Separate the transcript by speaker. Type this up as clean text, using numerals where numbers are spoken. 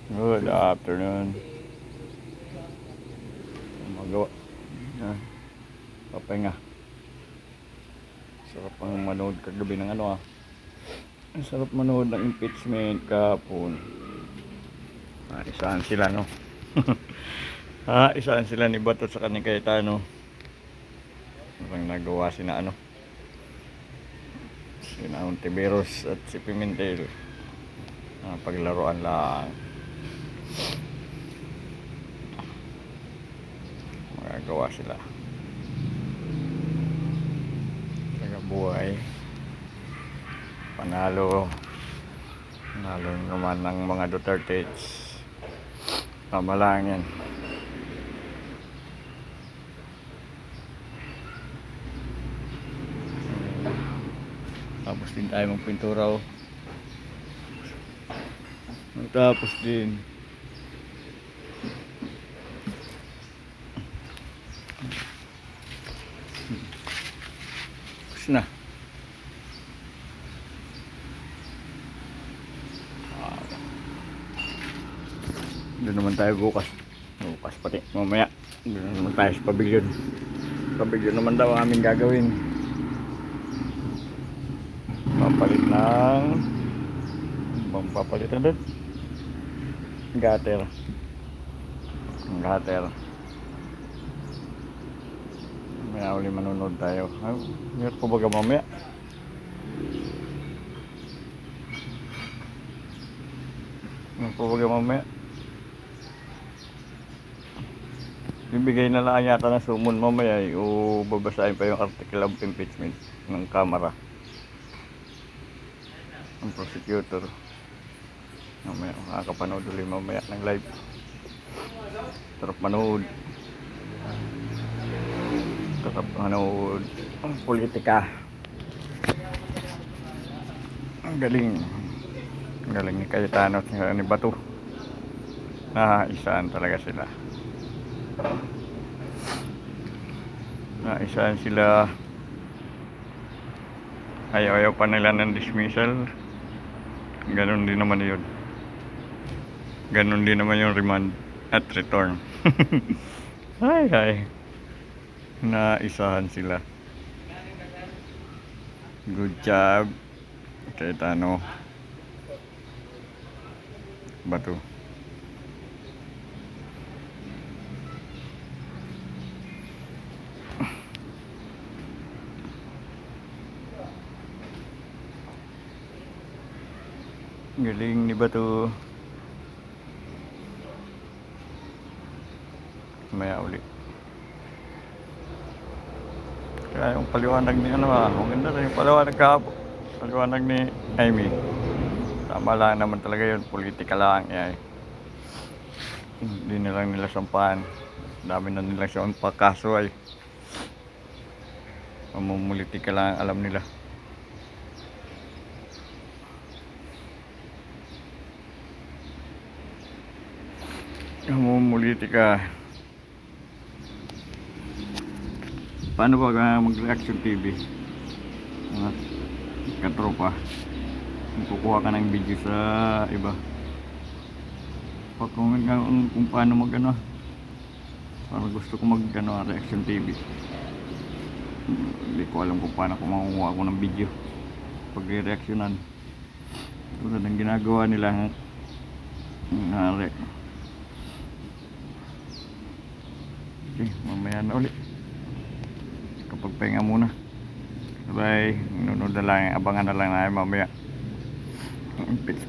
Speaker 1: Good afternoon. Magawa. Yan. Papahinga. Sarap ang manood kagabi ng ano ah. Ang sarap manood ng impeachment kahapon. Isahan sila no. Isahan sila ni Bato sa ni Cayetano. Parang nagawa sina ano. Sina Ontiveros at si Pimentel. Paglaruan lang. Magagawa sila. Buhay panalo naman ng mga Duterte. Tama lang yan. Tapos din tayo magpintura oh. Tapos din na. Doon naman tayo bukas pati mamaya. Doon naman tayo sa pavilion naman daw ang aming gagawin. Papalit ng bang papalitan doon gutter. Mamaya uli manunod tayo. Meron po baga mamaya? Meron po baga mamaya? Bibigay na lang yata ng sumon mamaya o babasahin pa yung article of impeachment ng Kamara. Ang prosecutor. Mamaya makakapanood ulit mamaya ng live. Sarap manood. Ang politika. Ang galing ni Cayetano at ni Bato. Isaan talaga sila. Isaan sila. Ayaw pa nila ng dismissal. Ganon din naman yun. Ganon din naman yung remand at return. Ay. Naisahan sila. Good job Cayetano, Bato. Galing ni Bato. Maya uli. Kaya yung paliwanag ni maganda rin yung paliwanag ni Amy. Tama lang naman talaga yun, politika lang yan. Hindi nilang nila sampahan. Dami na nilang siya pagkaso ay mamumulitika lang alam nila. Mamumulitika. Paano ba mag-reaction TV? Katropa. Kukuha ka ng video sa iba. Kung paano parang gusto ko reaction TV. Hindi ko alam kung paano ko makukuha ako ng video pag-reactionan. Tulad ng ginagawa nila okay, mamaya na ulit. Pagpahinga muna. Bye. Nunod na lang, abangan na lang na mamaya. Impeachment.